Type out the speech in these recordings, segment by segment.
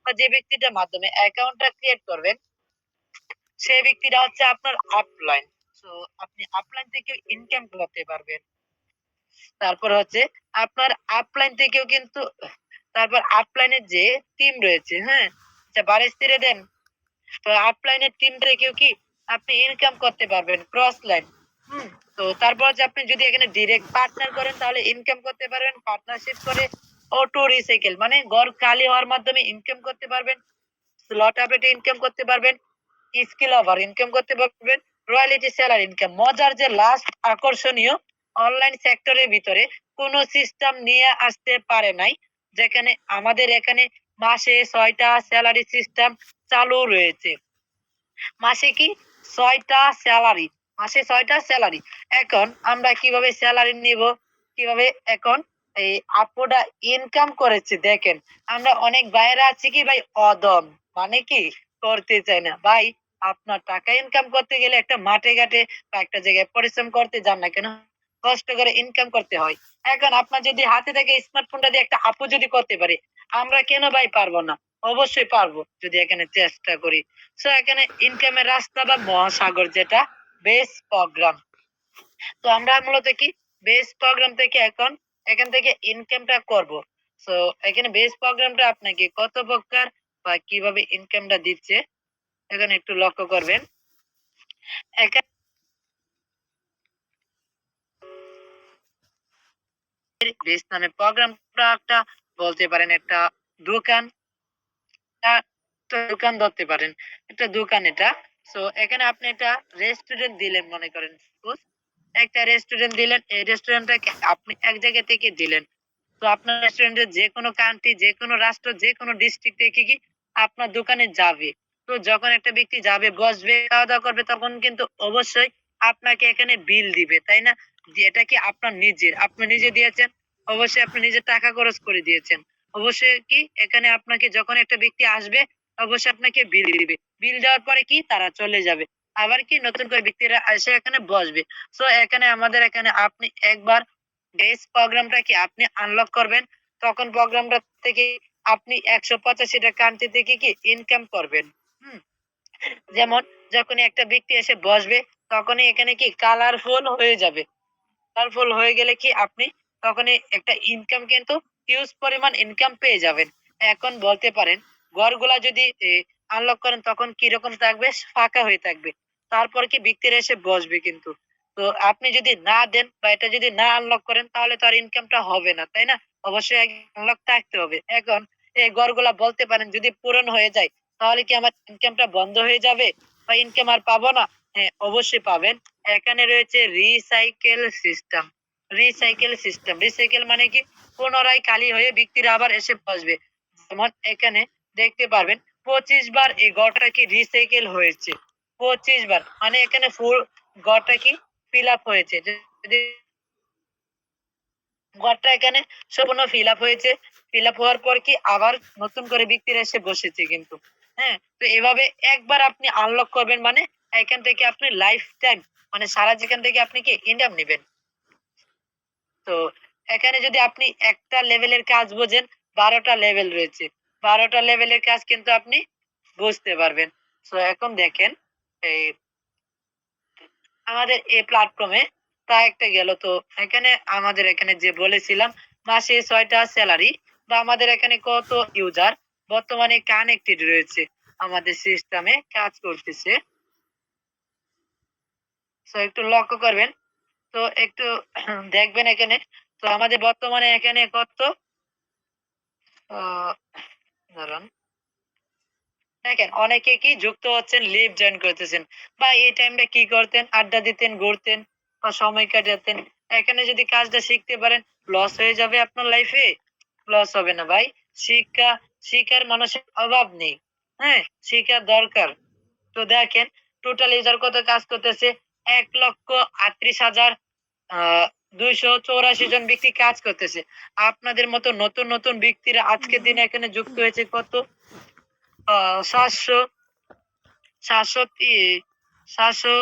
বা যে ব্যক্তিটার মাধ্যমে অ্যাকাউন্টটা ক্রিয়েট করবেন, সেই ব্যক্তিটা হচ্ছে আপনার আপলাইন। সো আপনি আপলাইন থেকেও ইনকাম করতে পারবেন। তারপর হচ্ছে আপনার আপলাইন থেকেও কিন্তু তারপর আপলাইনের যে টিম রয়েছে, হ্যাঁ? আচ্ছা বারেস্তিরে দেন। তো আপলাইনের টিম থেকেও কি আপনি ইনকাম করতে পারবেন ক্রস লাইন। হুম? তো তারপর হচ্ছে আপনি যদি এখানে ডিরেক্ট পার্টনার করেন তাহলে ইনকাম করতে পারবেন। পার্টনারশিপ করে অটো রিসাইকেল মানে ঘর খালি হওয়ার মাধ্যমে ইনকাম করতে পারবেন। স্লট আপডেটে ইনকাম করতে পারবেন। স্কিল ওভার ইনকাম করতে পারবেন। Royalty seller income. মজার যে লাস্ট আকর্ষণীয় অনলাইন সেক্টরের ভিতরে কোন সিস্টেম নিয়ে আসতে পারে নাই। যেখানে আমাদের এখানে মাসে ৬ টা সেলারি সিস্টেম চালু রয়েছে। মাসে কি ৬ টা সেলারি, মাসে ৬ টা সেলারি। এখন আমরা কিভাবে সেলারি নিব? কিভাবে এখন এই আপুরা ইনকাম করেছে দেখেন। আমরা অনেক ভাইয়েরা আছি কি ভাই অদম। মানে কি করতে চাই না। ভাই আপনার টাকা ইনকাম করতে গেলে একটা মাঠে ঘাটে বা একটা জায়গায় পরিশ্রম করতে যান না কেন? কষ্ট করে ইনকাম করতে হয়। এখন আপনার যদি হাতে থেকে স্মার্টফোনটা দিয়ে একটা আপু যদি করতে পারে, আমরা কেন ভাই পারব না? অবশ্যই পারবো যদি এখানে চেষ্টা করি। সো এখানে ইনকামের রাস্তা বা মহাসাগর যেটা বেস প্রোগ্রাম। তো আমরা মূলত কি বেস প্রোগ্রাম থেকে এখান থেকে ইনকামটা করব। সো এখানে বেস প্রোগ্রামটা আপনাকে কত প্রকার বা কিভাবে ইনকামটা দিচ্ছে এখানে একটু লক্ষ্য করবেন। এখানে বেস নামে প্রোগ্রামটা একটা বলতে পারেন একটা দোকান আ একটা দোকান ধরতে পারেন। একটা দোকান এটা। সো এখানে আপনি একটা রেস্টুরেন্ট দিলেন মনে করেন সাপোজ। একটা রেস্টুরেন্ট দিলেন। এই রেস্টুরেন্টটাকে আপনি এক জায়গা থেকে দিলেন। তো আপনার রেস্টুরেন্টের যেকোনো কান্ট্রি, যেকোনো রাষ্ট্র, যেকোনো ডিস্ট্রিক্ট থেকে কি আপনার দোকানে যাবে। তো যখন একটা ব্যক্তি যাবে, বসবে, খাওয়া-দাওয়া করবে তখন কিন্তু অবশ্যই আপনাকে এখানে বিল দিবে, তাই না? যে এটা কি আপনার নিজের। আপনি নিজে দিয়েছেন, অবশ্যই আপনি নিজের টাকা খরচ করে দিয়েছেন। অবশ্যই কি এখানে আপনাকে যখন একটা ব্যক্তি আসবে, অবশ্যই আপনাকে বিল দিবে। বিল দেওয়ার পরে কি তারা চলে যাবে। আবার কি নতুন করে ব্যক্তিরা এসে এখানে বসবে। সো এখানে আমাদের এখানে আপনি একবার বেস প্রোগ্রামটা কি আপনি আনলক করবেন, তখন প্রোগ্রামটা থেকে আপনি ১৮৫ টা কান্ট্রি থেকে কি ইনকাম করবেন। হুম? যেমন যখনই একটা ব্যক্তি এসে বসবে, তখনই এখানে কি কালারফুল হয়ে যাবে। কালারফুল হয়ে গেলে কি আপনি তখনই একটা ইনকাম কিন্তু হিউজ পরিমাণ ইনকাম পেয়ে যাবেন। এখন বলতে পারেন ঘরগুলা যদি আনলক করেন তখন কিরকম থাকবে? ফাঁকা হয়ে থাকবে। তারপর কি ব্যক্তিরা এসে বসবে কিন্তু। তো আপনি যদি না দেন বা এটা যদি না আনলক করেন তাহলে তো আর ইনকামটা হবে না, তাই না? অবশ্যই আনলক থাকতে হবে। এখন এই ঘরগুলা বলতে পারেন যদি পূরণ হয়ে যায় তাহলে কি আমার ইনকামটা বন্ধ হয়ে যাবে বা ইনকাম আর পাবো না? হ্যাঁ, অবশ্যই পাবেন। এখানে রয়েছে recycle system. Recycle system. Recycle মানে কি? পুনরায় খালি হয়ে ব্যক্তিরা আবার এসে বসবে। যেমন এখানে দেখতে পারবেন ২৫ বার এই ঘরটা কি রিসাইকেল হয়েছে। ২৫ বার। মানে এখানে ফুল ঘরটা কি ফিল আপ হয়েছে। যদি ঘরটা এখানে সম্পূর্ণ ফিল আপ হয়েছে। ফিল আপ হওয়ার পর কি আবার নতুন করে ব্যক্তিরা এসে বসেছে কিন্তু। হ্যাঁ? তো এভাবে একবার আপনি আনলক করবেন মানে এখান থেকে আপনি লাইফ টাইম মানে সারা জীবন থেকে আপনি কি ইনকাম নিবেন। তো এখানে যদি আপনি একটা লেভেলের কাজ বোঝেন, ১২ টা লেভেল রয়েছে। ১২ টা লেভেলের কাজ কিন্তু আপনি বুঝতে পারবেন। সো এখন দেখেন এই আমাদের এই প্ল্যাটফর্মে প্রায় একটা গেল। তো এখানে আমাদের এখানে যে বলেছিলাম মাসে ৬ টা সেলারি বা আমাদের এখানে কত ইউজার বর্তমানে কানেক্টেড রয়েছে আমাদের সিস্টেমে কাজ করতেছে। সো একটু লক্ষ্য করবেন। তো একটু দেখবেন এখানে। তো আমাদের বর্তমানে এখানে কত আ দাঁড়ান। দেখেন অনেকে কি যুক্ত হচ্ছেন, লিভ জয়েন করতেছেন। বা এই টাইমটা কি করতেন? আড্ডা দিতেন, ঘুরতেন বা সময় কাটাতেন। এখানে যদি কাজটা শিখতে পারেন, লস হয়ে যাবে আপনার লাইফে? লস হবে না ভাই। শিক্ষা, শিখার মানুষের অভাব নেই। হ্যাঁ? শিখা দরকার। তো দেখেন টোটাল ইউজার কত কাজ করতেছে? ১,৩৮,০০০ আ ২৮৪ জন ব্যক্তি কাজ করতেছে। আপনাদের মতো নতুন, নতুন ব্যক্তিরা আজকের দিনে এখানে যুক্ত হয়েছে কত? ৭০০ ৭০০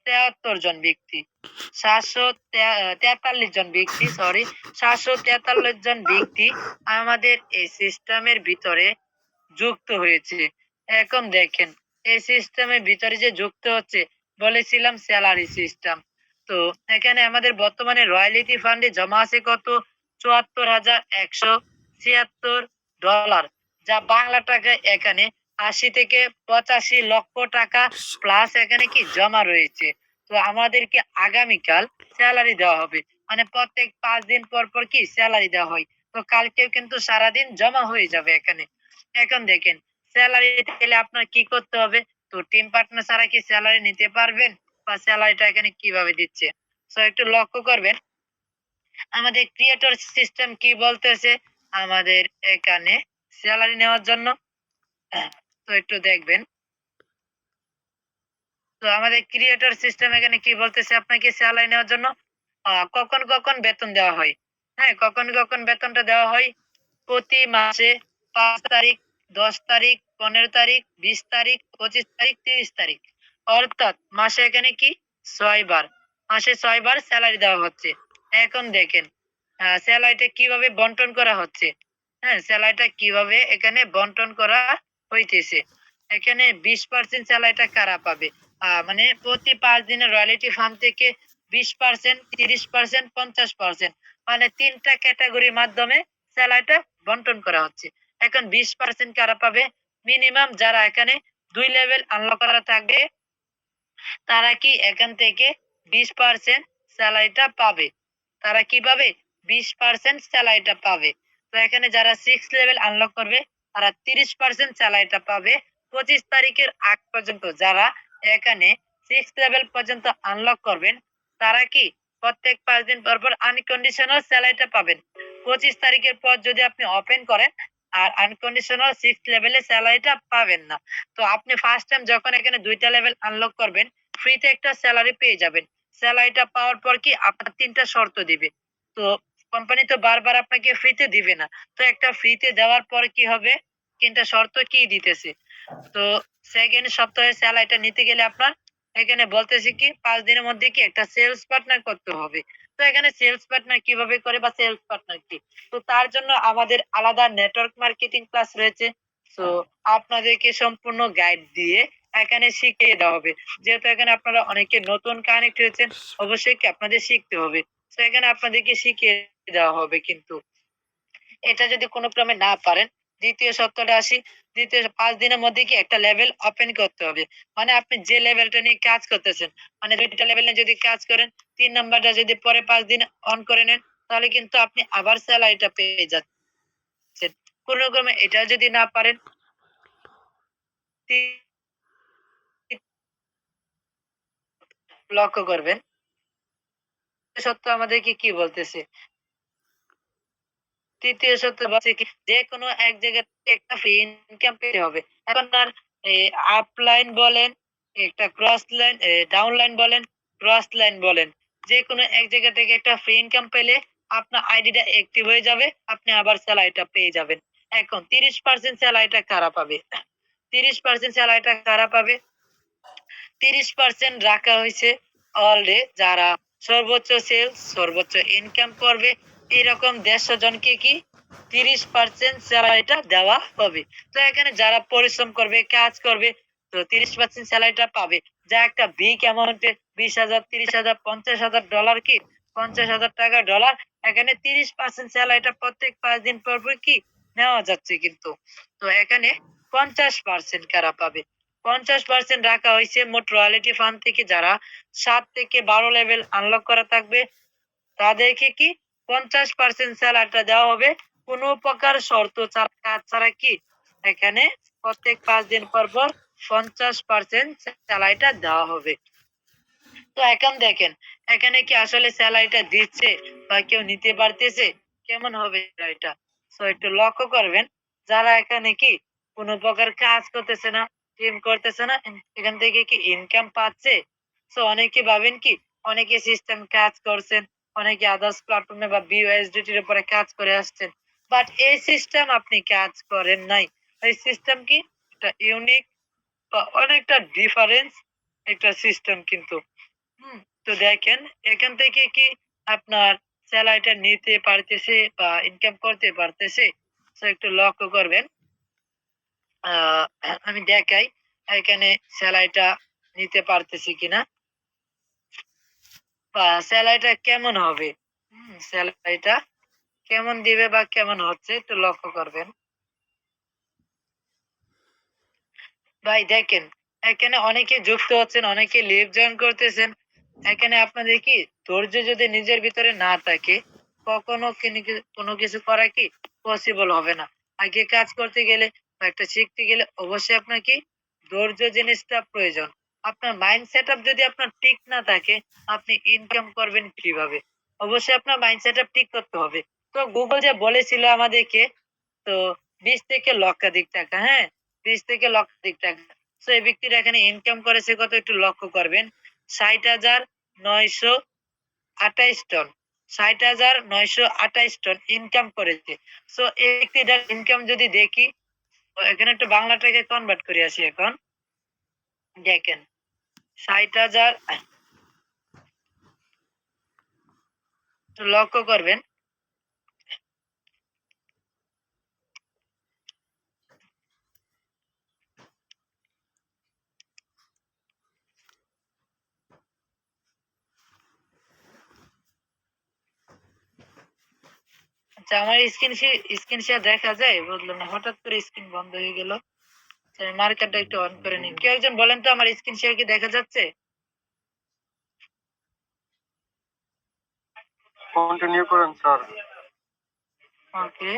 ৭৭৩ জন ব্যক্তি। ৪43 জন ব্যক্তি সরি ৭৪৩ জন ব্যক্তি আমাদের এই সিস্টেমের ভিতরে যুক্ত হয়েছে। এখন দেখেন এই সিস্টেমের ভিতরে যে যুক্ত হচ্ছে বলেছিলাম স্যালারি সিস্টেম। তো এখানে আমাদের বর্তমানে রয়্যালটি ফান্ডে জমা আছে কত? $৭৪,০76 যা বাংলা টাকায় এখানে ৮০ থেকে ৮৫ লক্ষ টাকা প্লাস এখানে কি জমা রয়েছে। তো আমাদেরকে আগামীকাল সেলারি দেওয়া হবে। মানে প্রত্যেক ৫ দিন পর, পর কি সেলারি দেওয়া হয়। তো কালকেও কিন্তু সারাদিন জমা হয়ে যাবে এখানে। এখন দেখেন সেলারি নিতে গেলে আপনার কি করতে হবে? তো টিম পার্টনার ছাড়া কি সেলারি নিতে পারবেন? বা সেলারিটা এখানে কিভাবে দিচ্ছে? সো একটু লক্ষ্য করবেন। আমাদের ক্রিয়েটর সিস্টেম কি বলতেছে? আমাদের এখানে সেলারি নেওয়ার জন্য তো একটু দেখবেন। তো আমাদের ক্রিয়েটর সিস্টেম এখানে কি বলতেছে আপনাকে সেলারি নেওয়ার জন্য? কখন, কখন বেতন দেওয়া হয়? হ্যাঁ, কখন, কখন বেতনটা দেওয়া হয়? প্রতি মাসে ৫ তারিখ, ১০ তারিখ, ১৫ তারিখ, ২০ তারিখ, ২৫ তারিখ, ৩০ তারিখ। অর্থাৎ মাসে এখানে কি ৬ বার। মাসে ৬ বার সেলারি দেওয়া হচ্ছে। এখন দেখেন সেলারিটা কিভাবে বন্টন করা হচ্ছে। হ্যাঁ, সেলারিটা কিভাবে এখানে বন্টন করা হইতেছে। এখানে ২০% সেলারিটা কারা পাবে? মানে প্রতি ৫ দিনের রয়্যালটি ফান্ড থেকে ২০%, ৩০%, ৫০% মানে ৩ টা ক্যাটেগরির মাধ্যমে সেলারিটা বন্টন করা হচ্ছে। এখন ২০% কারা পাবে? মিনিমাম যারা এখানে ২ লেভেল আনলক করা থাকবে তারা কি এখান থেকে ২০% সেলারিটা পাবে। তারা কি পাবে? ২০% সেলারিটা পাবে। তো এখানে যারা 6 লেভেল আনলক করবে তারা ৩০% সেলারিটা পাবে ২৫ তারিখের আগ পর্যন্ত। যারা এখানে 6 লেভেল পর্যন্ত আনলক করবেন তারা কি প্রত্যেক ৫ দিন পর, পর আনকন্ডিশনাল সেলারিটা পাবেন। ২৫ তারিখের পর যদি আপনি ওপেন করেন আর আনকন্ডিশনাল 6 লেভেলের সেলারিটা পাবেন না। তো আপনি ফার্স্ট টাইম যখন এখানে ২ টা লেভেল আনলক করবেন ফ্রিতে একটা সেলারি পেয়ে যাবেন। সেলারিটা পাওয়ার পর কি আপনার ৩ টা শর্ত দিবে। তো কোম্পানি তো বারবার আপনাকে ফ্রিতে দিবে না। তো একটা ফ্রিতে দেওয়ার পর কি হবে? ৩ টা শর্ত কি দিতেছে? তো 2nd সপ্তাহে সেলারিটা নিতে গেলে আপনার এখানে বলতেছে কি ৫ দিনের মধ্যে কি একটা সেলস পার্টনার করতে হবে। তো এখানে সেলস পার্টনার কিভাবে করে বা সেলস পার্টনার কি? তো তার জন্য আমাদের আলাদা নেটওয়ার্ক মার্কেটিং ক্লাস রয়েছে। সো আপনাদেরকে সম্পূর্ণ গাইড দিয়ে এখানে শিখিয়ে দেওয়া হবে। যেহেতু এখানে আপনারা অনেকে নতুন কানেক্ট হয়েছেন, অবশ্যই কি আপনাদের শিখতে হবে। তো এখানে আপনাদেরকে শিখিয়ে দেওয়া হবে কিন্তু। এটা যদি কোন ক্রমে না পারেন, ২য় সপ্তাহটা আসি। ২য় ৫ দিনের মধ্যে কি একটা লেভেল ওপেন করতে হবে। মানে আপনি যে লেভেলটা নিয়ে কাজ করতেছেন, মানে ২ টা লেভেল নিয়ে যদি কাজ করেন, ৩ নাম্বারটা যদি পরে ৫ দিন অন করে নেন, তাহলে কিন্তু আপনি আবার সেলারিটা পেয়ে যাচ্ছেন। কোন ক্রমে এটাও যদি না পারেন, তি লক্ষ্য করবেন। সত্য আমাদেরকে কি বলতেছে? ৩য় সূত্র বলছে কি যেকোনো এক জায়গা থেকে একটা ফ্রি ইনকাম পেতে হবে। এখন আর আপলাইন বলেন, একটা ক্রস লাইন ডাউন লাইন বলেন, ক্রস লাইন বলেন। যেকোনো এক জায়গা থেকে একটা ফ্রি ইনকাম পেলে আপনার আইডিটা অ্যাক্টিভ হয়ে যাবে। আপনি আবার সেলারিটা পেয়ে যাবেন। এখন ৩০% সেলারিটা কারা পাবে? ৩০% সেলারিটা কারা পাবে? ৩০% রাখা হইছে অলরে যারা সর্বোচ্চ সেলস, সর্বোচ্চ ইনকাম করবে এরকম ১৫০ জনকে কি ৩০% সেলারিটা দেওয়া হবে। তো এখানে যারা পরিশ্রম করবে, কাজ করবে তো ৩০% সেলারিটা পাবে। যা একটা বিগ অ্যামাউন্টের ২০,০০০, ৩০,০০০, $৫০,০০০ কি ৳৫০,০০০ ডলার এখানে ৩০% সেলারিটা প্রত্যেক ৫ দিন পর, পর কি নেওয়া যাচ্ছে কিন্তু। তো এখানে ৫০% কারা পাবে? ৫০% রাখা হইছে মোট রয়্যালটি ফান্ড থেকে যারা ৭ থেকে ১২ লেভেল আনলক করা থাকবে তাদেরকে কি ৫০% সেলারিটা দেওয়া হবে। কোন প্রকার শর্ত ছাড়া কাজ ছাড়া কি এখানে প্রত্যেক ৫ দিন পর, পর ৫০% সেলারিটা দেওয়া হবে। তো এখন দেখেন এখানে কি আসলে সেলারিটা দিচ্ছে বা কেউ নিতে পারতেছে? কেমন হবে সেলারিটা? সো একটু লক্ষ্য করবেন যারা এখানে কি কোন প্রকার কাজ করতেছে না, টিম করতেছে না, এখান থেকে কি ইনকাম পাচ্ছে? সো অনেকে ভাবেন কি অনেকে সিস্টেম কাজ করছেন, অনেকে আদার্স প্ল্যাটফর্মে বা BUSDT এর উপরে কাজ করে আসছেন। বাট এই সিস্টেম আপনি কাজ করেন নাই। এই সিস্টেম কি একটা ইউনিক বা অনেকটা ডিফারেন্স একটা সিস্টেম কিন্তু। হুম, তো দেখেন এখান থেকে কি আপনার সেলারিটা নিতে পারতেছে বা ইনকাম করতে পারতেছে? সো একটু লক্ষ্য করবেন। আমি দেখাই এখানে স্যালারিটা নিতে পারতেছি কিনা বা স্যালারিটা কেমন হবে। স্যালারিটা কেমন দিবে বা কেমন হচ্ছে একটু লক্ষ্য করবেন। ভাই দেখেন, এখানে অনেকে যুক্ত হচ্ছেন, অনেকে লিভ জয়েন করতেছেন। এখানে আপনাদের কি ধৈর্য যদি নিজের ভিতরে না থাকে, কখনো কোনো কিছু করা কি পসিবল হবে না। আগে কাজ করতে গেলে বা একটা শিখতে গেলে অবশ্যই আপনার কি ধৈর্য জিনিসটা প্রয়োজন। আপনার মাইন্ড সেটআপ যদি আপনার ঠিক না থাকে, আপনি ইনকাম করবেন কিভাবে? অবশ্যই আপনার মাইন্ড সেটআপ ঠিক করতে হবে। তো গুগল যে বলেছিল আমাদেরকে, তো ২০ থেকে লক্ষাধিক টাকা, হ্যাঁ? ২০ থেকে লক্ষাধিক টাকা। সো এই ব্যক্তিরা এখানে ইনকাম করেছে কত একটু লক্ষ্য করবেন। ৬০,৯২৮ টন। ৬০,৯২৮ টন ইনকাম করেছে। সো এই ব্যক্তিটার ইনকাম যদি দেখি, এখানে একটু বাংলা টাকায় কনভার্ট করে আসি এখন। দেখেন ৬০,০০০ একটু লক্ষ্য করবেন। আচ্ছা আমার স্ক্রিন শেয়ার দেখা যায়? বুঝলাম না। হঠাৎ করে স্ক্রিন বন্ধ হয়ে গেল। আচ্ছা আমি মার্কারটা একটু অন করে নিই। কেউ একজন বলেন তো আমার স্ক্রিন শেয়ার কি দেখা যাচ্ছে? কন্টিনিউ করেন স্যার। ওকে।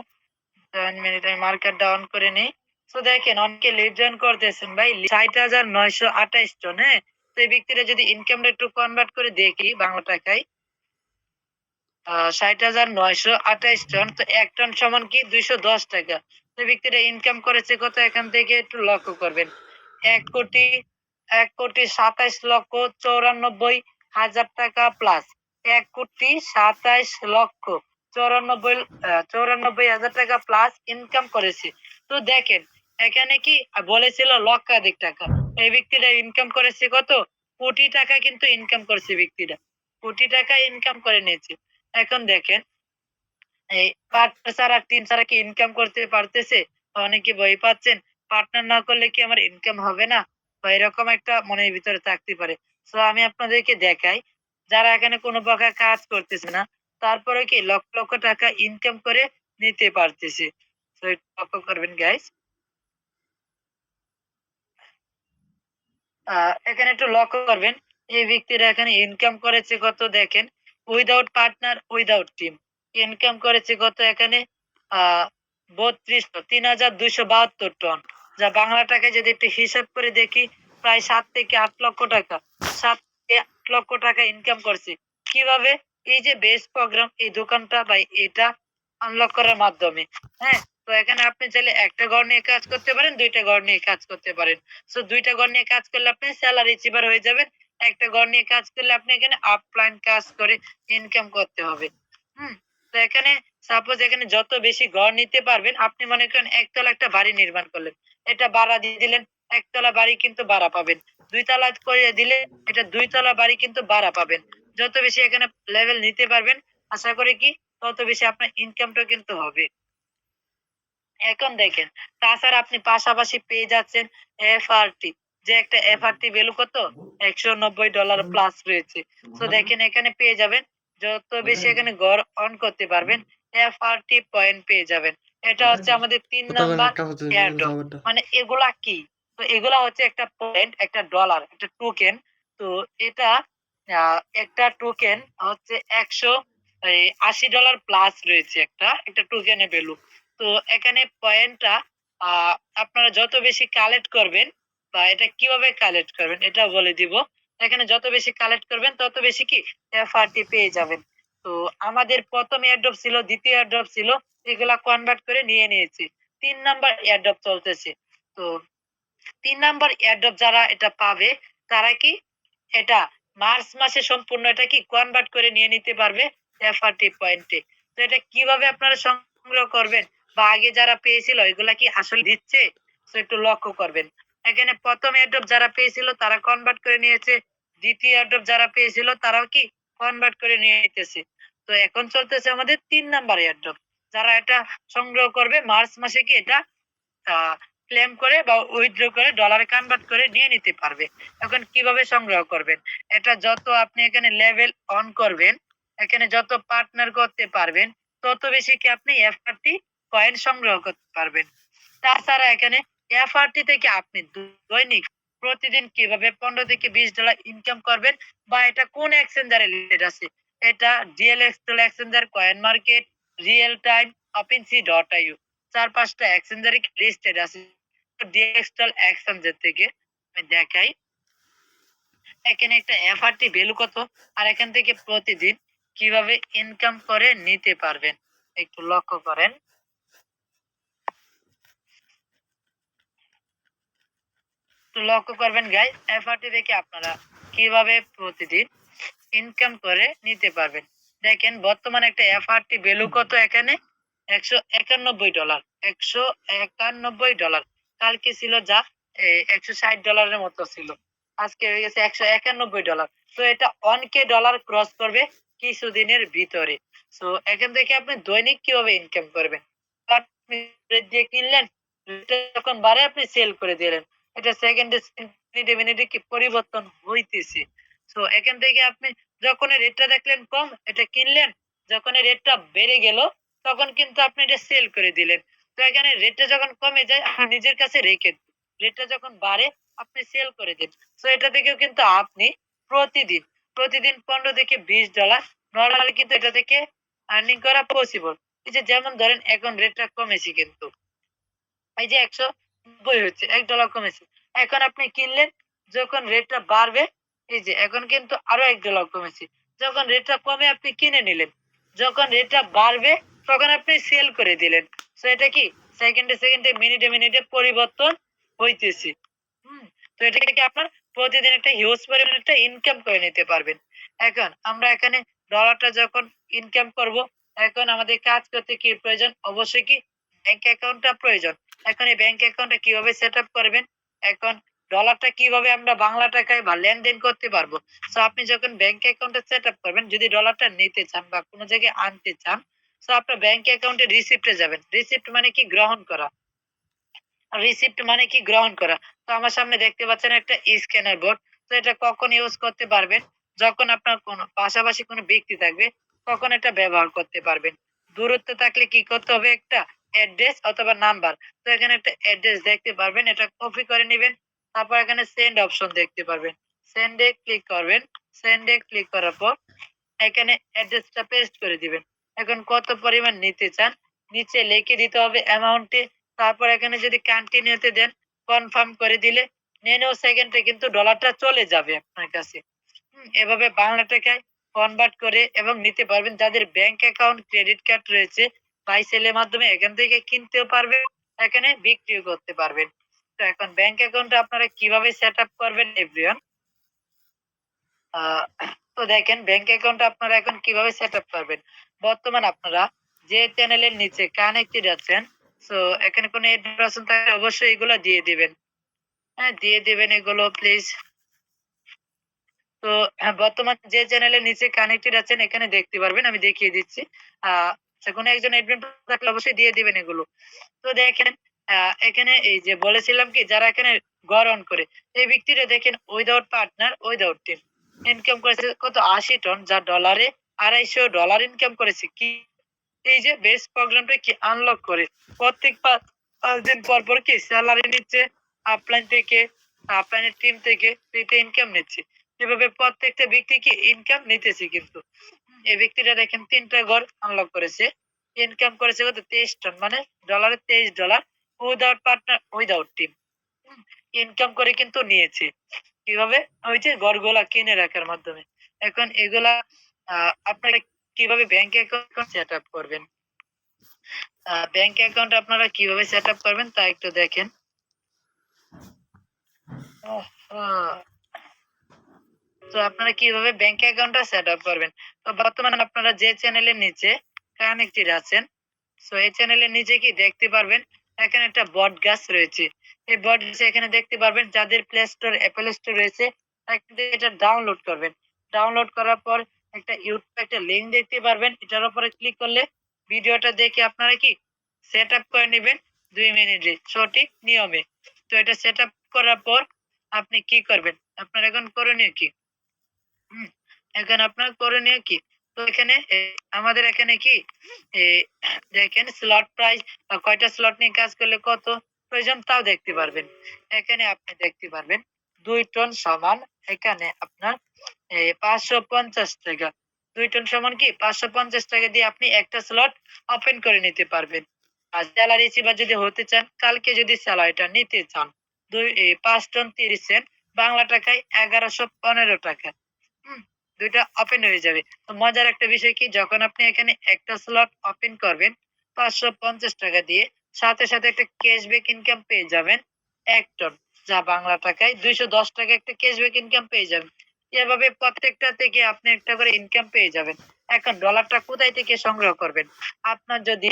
1 মিনিট আমি মার্কারটা অন করে নেই। সো দেখেন অনেকে লিড জয়েন করতেছেন ভাই ৬০,৯২৮ জন, হ্যাঁ? তো এই ব্যক্তিরা যদি ইনকামটা একটু কনভার্ট করে দেখি বাংলা টাকায়, ৬০,৯২৮ টন। তো ১ টন সমান কি ৳২১০ টাকা। তো এই ব্যক্তিরা ইনকাম করেছে কত এখান থেকে একটু লক্ষ্য করবেন। ১,০০,০০,০০০ ১,২৭,৯৪,০০০ টাকা প্লাস ১,২৭,৯৪,৯৪,০০০ টাকা প্লাস ইনকাম করেছে। তো দেখেন এখানে কি বলেছিল লক্ষাধিক টাকা। এই ব্যক্তিরা ইনকাম করেছে কত? কোটি টাকা কিন্তু ইনকাম করেছে ব্যক্তিরা। কোটি টাকা ইনকাম করে নিয়েছে। এখন দেখেন এই পার্টনার ছাড়া টিম ছাড়া কি ইনকাম করতে পারতেছে? অনেকে ভয় পাচ্ছেন। পার্টনার না করলে কি আমার ইনকাম হবে না? বা এরকম একটা মনের ভিতরে থাকতে পারে। সো আমি আপনাদেরকে দেখাই, যারা এখানে কোন প্রকার কাজ করতেছে না, তারপরে কি লক্ষ, লক্ষ টাকা ইনকাম করে নিতে পারতেছে। সো একটু লক্ষ্য করবেন গাইস। এখানে একটু লক্ষ্য করবেন। এই ব্যক্তিরা এখানে ইনকাম করেছে কত দেখেন। Without partner, without team. Income করেছে কত এখানে আ ৩২৭২ টন। যা বাংলা টাকায় যদি একটু হিসাব করে দেখি, প্রায় ৭ থেকে ৮ লক্ষ টাকা। ৭ থেকে ৮ লক্ষ টাকা ইনকাম করছে। কিভাবে? এই যে বেস প্রোগ্রাম এই দোকানটা বা এটা আনলক করার মাধ্যমে। হ্যাঁ? তো এখানে আপনি চাইলে একটা ঘর নিয়ে কাজ করতে পারেন, ২ টা ঘর নিয়ে কাজ করতে পারেন। সো ২ টা ঘর নিয়ে কাজ করলে আপনি সেলারি চিপার হয়ে যাবেন। একটা ঘর নিয়ে কাজ করলে আপনি এখানে আপলাইন কাজ করে ইনকাম করতে হবে। হুম? তো এখানে সাপোজ এখানে যত বেশি ঘর নিতে পারবেন, আপনি মনে করেন একতলা একটা বাড়ি নির্মাণ করলেন। এটা ভাড়া দিয়ে দিলেন, একতলা বাড়ি কিন্তু ভাড়া পাবেন। ২ তলা করে দিলে এটা ২ তলা বাড়ি কিন্তু ভাড়া পাবেন। যত বেশি এখানে লেভেল নিতে পারবেন, আশা করি কি তত বেশি আপনার ইনকামটা কিন্তু হবে। এখন দেখেন, তাছাড়া আপনি পাশাপাশি পেয়ে যাচ্ছেন এফআরটি। যে একটা এফআরটি ভ্যালু কত? $১৯০ প্লাস রয়েছে। সো দেখেন এখানে পেয়ে যাবেন, যত বেশি এখানে ঘর অন করতে পারবেন, এফআরটি পয়েন্ট পেয়ে যাবেন। এটা হচ্ছে আমাদের ৩ নাম্বার এয়ারড্রপ। মানে এগুলা কি? তো এগুলা হচ্ছে একটা পয়েন্ট, একটা ডলার, একটা টোকেন। তো এটা একটা টোকেন হচ্ছে ১৮০ ডলার প্লাস রয়েছে একটা টোকেনের ভ্যালু। তো এখানে পয়েন্টটা আ আপনারা যত বেশি কালেক্ট করবেন বা এটা কিভাবে কালেক্ট করবেন এটাও বলে দিব। এখানে যত বেশি কালেক্ট করবেন তত বেশি কি এফআরটি পেয়ে যাবেন। তো আমাদের ১ম এয়ারড্রপ ছিল, ২য় এয়ারড্রপ ছিল। এগুলা কনভার্ট করে নিয়ে নিয়েছি। ৩ নাম্বার এয়ারড্রপ চলতেছে। তো ৩ নাম্বার এয়ারড্রপ যারা এটা পাবে তারা কি এটা মার্চ মাসে সম্পূর্ণ এটা কি কনভার্ট করে নিয়ে নিতে পারবে এফআরটি পয়েন্টে। তো এটা কিভাবে আপনারা সংগ্রহ করবেন বা আগে যারা পেয়েছিল এগুলা কি আসলে দিচ্ছে? তো একটু লক্ষ্য করবেন। এখানে ১ম এয়ারড্রপ যারা পেয়েছিল তারা কনভার্ট করে নিয়েছে। ২য় এয়ারড্রপ যারা পেয়েছিল তারাও কি কনভার্ট করে নিয়ে নিতেছে। তো এখন চলতেছে আমাদের ৩ নাম্বার এয়ারড্রপ। যারা এটা সংগ্রহ করবে মার্চ মাসে কি এটা আ ক্লেম করে বা উইথড্র করে ডলারে কনভার্ট করে নিয়ে নিতে পারবে। এখন কিভাবে সংগ্রহ করবেন? এটা যত আপনি এখানে লেভেল অন করবেন, এখানে যত পার্টনার করতে পারবেন, তত বেশি কি আপনি এফআরটি কয়েন সংগ্রহ করতে পারবেন। তাছাড়া এখানে এফআরটি থেকে আপনি দৈনিক প্রতিদিন কিভাবে 15 থেকে $20 ইনকাম করবেন বা এটা কোন এক্সচেঞ্জারে লিস্টেড আছে। এটা DLXL exchanger, coin market, real time, OpenSea.io ৪-৫ টা এক্সচেঞ্জারে লিস্টেড আছে। ডিএলএক্সএল এক্সচেঞ্জার থেকে আমি দেখাই। এখানে একটা এফআরটি ভ্যালু কত আর এখান থেকে প্রতিদিন কিভাবে ইনকাম করে নিতে পারবেন একটু লক্ষ্য করেন। তো লক্ষ্য করবেন গাইস, এফআরটি থেকে আপনারা কিভাবে প্রতিদিন ইনকাম করে নিতে পারবেন। দেখেন বর্তমানে একটা এফআরটি ভ্যালু কত এখানে $191, $191। কালকে ছিল যা $160 মতো ছিল, আজকে হয়ে গেছে $191। তো এটা 1K ডলার ক্রস করবে কিছুদিনের ভিতরে। তো এখান থেকে আপনি দৈনিক কিভাবে ইনকাম করবেন? আপনি দিয়ে কিনলেন, যখন বাড়ে আপনি সেল করে দিলেন, এটা সেকেন্ডে মিনিটে মিনিটে কি পরিবর্তন হইতেছে। তো এখান থেকে আপনি যখন রেটটা দেখলেন কম, এটা কিনলেন, যখন রেটটা বেড়ে গেল তখন কিন্তু আপনি এটা সেল করে দিলেন। তো এখানে রেটটা যখন কমে যায় আপনি নিজের কাছে রেখে দিন, রেটটা যখন বাড়ে আপনি সেল করে দিন। তো এটা থেকেও কিন্তু আপনি প্রতিদিন প্রতিদিন 15 থেকে $20 নরমালি কিন্তু এটা থেকে আর্নিং করা পসিবল। এই যে যেমন ধরেন এখন রেটটা কমেছে কিন্তু এই যে 190 হচ্ছে, $1 কমেছে। এখন আপনি কিনলেন, যখন রেটটা বাড়বে এই যে এখন কিন্তু আরো $1 কমেছে। যখন রেটটা কমে আপনি কিনে নিলেন, যখন রেটটা বাড়বে তখন আপনি সেল করে দিলেন। তো এটা কি সেকেন্ডে মিনিটে মিনিটে পরিবর্তন হইতেছে। হুম, তো এটা থেকে আপনার প্রতিদিন একটা হিউজ পরিমাণ একটা ইনকাম করে নিতে পারবেন। এখন আমরা এখানে ডলারটা যখন ইনকাম করব, এখন আমাদের কাজ করতে কি প্রয়োজন? অবশ্যই কি ব্যাংক অ্যাকাউন্টটা প্রয়োজন। এখন এই ব্যাংক অ্যাকাউন্টটা কিভাবে সেটআপ করবেন? এখন ডলারটা কিভাবে আমরা বাংলা টাকায় বা লেনদেন করতে পারবো? সো আপনি যখন ব্যাংক অ্যাকাউন্টটা সেটআপ করবেন, যদি ডলারটা নিতে চান বা কোনো জায়গায় আনতে চান, সো আপনার ব্যাংক অ্যাকাউন্টে রিসিপ্টে যাবেন। রিসিপ্ট মানে কি? গ্রহণ করা। রিসিপ্ট মানে কি? গ্রহণ করা। তো আমার সামনে দেখতে পাচ্ছেন একটা স্ক্যানার বোর্ড। তো এটা কখন ইউজ করতে পারবেন? যখন আপনার কোনো পাশাপাশি কোনো ব্যক্তি থাকবে তখন এটা ব্যবহার করতে পারবেন। দূরত্ব থাকলে কি করতে হবে? একটা অ্যাড্রেস অথবা নাম্বার। তো এখানে একটা অ্যাড্রেস দেখতে পারবেন, এটা কপি করে নিবেন। তারপর এখানে সেন্ড অপশন দেখতে পারবেন। সেন্ড এ ক্লিক করবেন। সেন্ড এ ক্লিক করার পর এখানে অ্যাড্রেসটা পেস্ট করে দিবেন। এখন কত পরিমাণ নিতে চান নিচে লিখে দিতে হবে অ্যামাউন্টে। তারপর এখানে যদি কন্টিনিউতে দেন, কনফার্ম করে দিলে ন্যানো সেকেন্ডে কিন্তু ডলারটা চলে যাবে আপনার কাছে। এভাবে বাংলা টাকায় কনভার্ট করে এবং নিতে পারবেন। যাদের ব্যাংক অ্যাকাউন্ট, ক্রেডিট কার্ড রয়েছে, বাই সেলের মাধ্যমে এখান থেকে কিনতেও পারবেন, এখানে বিক্রিও করতে পারবেন। তো এখন ব্যাংক অ্যাকাউন্টটা আপনারা কিভাবে সেট আপ করবেন এভরিওয়ান? আহ তো দেখেন ব্যাংক অ্যাকাউন্ট আপনারা এখন কিভাবে সেট আপ করবেন। বর্তমান আপনারা যে চ্যানেলের নিচে কানেক্টেড আছেন, সো এখানে কোনো এডুকেশন থাকলে অবশ্যই এগুলো দিয়ে দিবেন। হ্যাঁ, দিয়ে দিবেন এগুলো প্লিজ। তো হ্যাঁ, বর্তমান যে চ্যানেলের নিচে কানেক্টেড আছেন এখানে দেখতে পারবেন, আমি দেখিয়ে দিচ্ছি। কোনো একজন অ্যাডমিন থাকলে অবশ্যই দিয়ে দিবেন এগুলো। তো দেখেন এখানে এই যে বলেছিলাম কি যারা এখানে গড় অন করে, এই ব্যক্তিরা দেখেন without partner, without team income করেছে কত? ৮০ টন, যা ডলারে $২৫০ ইনকাম করেছে। কি এই যে বেস প্রোগ্রামটা কি আনলক করে প্রত্যেক ৫ দিন পর পর কি স্যালারি নিচ্ছে আপলাইন থেকে, আপলাইনের টিম থেকে ফ্রিতে ইনকাম নিচ্ছে। এভাবে প্রত্যেকটা ব্যক্তি কি ইনকাম নিতেছে কিন্তু। এই ব্যক্তিটা দেখেন ৩টা ঘর আনলক করেছে। ইনকাম করেছে কত? ২৩ টন, মানে ডলারে $২৩ without partner, without team. Income করে কিন্তু নিয়েছে। কিভাবে? ওই যে ঘরগুলা কিনে রাখার মাধ্যমে। এখন এগুলা আপনারা কিভাবে ব্যাংক অ্যাকাউন্ট সেট আপ করবেন? ব্যাংক অ্যাকাউন্ট আপনারা কিভাবে সেট আপ করবেন তা একটু দেখেন। আহ, তো আপনারা কিভাবে ব্যাংক অ্যাকাউন্টটা সেট আপ করবেন? তো বর্তমানে আপনারা যে চ্যানেলের নিচে কানেক্টেড আছেন, সো এই চ্যানেলের নিচে কি দেখতে পারবেন এখানে একটা বট গাছ রয়েছে। এই বট গাছে এখানে দেখতে পারবেন যাদের প্লে স্টোর, অ্যাপল স্টোর রয়েছে তারা কিন্তু এটা ডাউনলোড করবেন। ডাউনলোড করার পর একটা ইউটিউব একটা লিংক দেখতে পারবেন, এটার উপরে ক্লিক করলে ভিডিওটা দেখে আপনারা কি সেট আপ করে নেবেন। 2 মিনিটে সঠিক নিয়মে। তো এটা সেট আপ করার পর আপনি কি করবেন? আপনার এখন করণীয় কি? হুম, এখন আপনার করণীয় কি? তো এখানে আমাদের এখানে কি এ দেখেন স্লট প্রাইস কয়টা স্লট নিয়ে কাজ করলে কত প্রয়োজন তাও দেখতে পারবেন। এখানে আপনি দেখতে পারবেন ২ টন সমান এখানে আপনার ৫৫০ টাকা। ২ টন সমান কি ৫৫০ টাকা দিয়ে আপনি একটা স্লট ওপেন করে নিতে পারবেন। আর সেলারি রিসিভার যদি হতে চান, কালকে যদি সেলারিটা নিতে চান, ৫ টন ৩০ সেন্ট বাংলা টাকায় ৳১১১৫ হুম, ২ টা ওপেন হয়ে যাবে। তো মজার একটা বিষয় কি যখন আপনি এখানে একটা স্লট ওপেন করবেন ৳৫৫০ দিয়ে সাথে, সাথে একটা ক্যাশব্যাক ইনকাম পেয়ে যাবেন ১ টন। যা বাংলা টাকায় ৳২১০ একটা ক্যাশব্যাক ইনকাম পেয়ে যাবেন। এভাবে প্রত্যেকটা থেকে আপনি একটা করে ইনকাম পেয়ে যাবেন। এখন ডলারটা কোথায় থেকে সংগ্রহ করবেন? আপনার যদি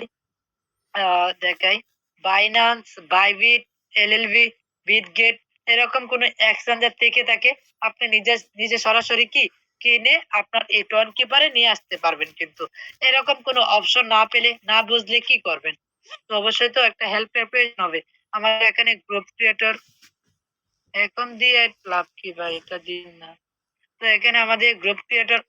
দেখাই Binance, Bybit, LLV, Bitget এরকম কোনো এক্সচেঞ্জার থেকে থাকে আপনি নিজে সরাসরি কি কিনে আপনার এই টোন কিপারে নিয়ে আসতে পারবেন কিন্তু। এরকম কোনো অপশন না পেলে, না বুঝলে কি করবেন? তো অবশ্যই তো একটা হেল্পের প্রয়োজন হবে। আমার এখানে গ্রুপ ক্রিয়েটর এখন দিয়ে লাভ কি ভাই? এটা দিন না। তো এখানে আমাদের গ্রুপ ক্রিয়েটর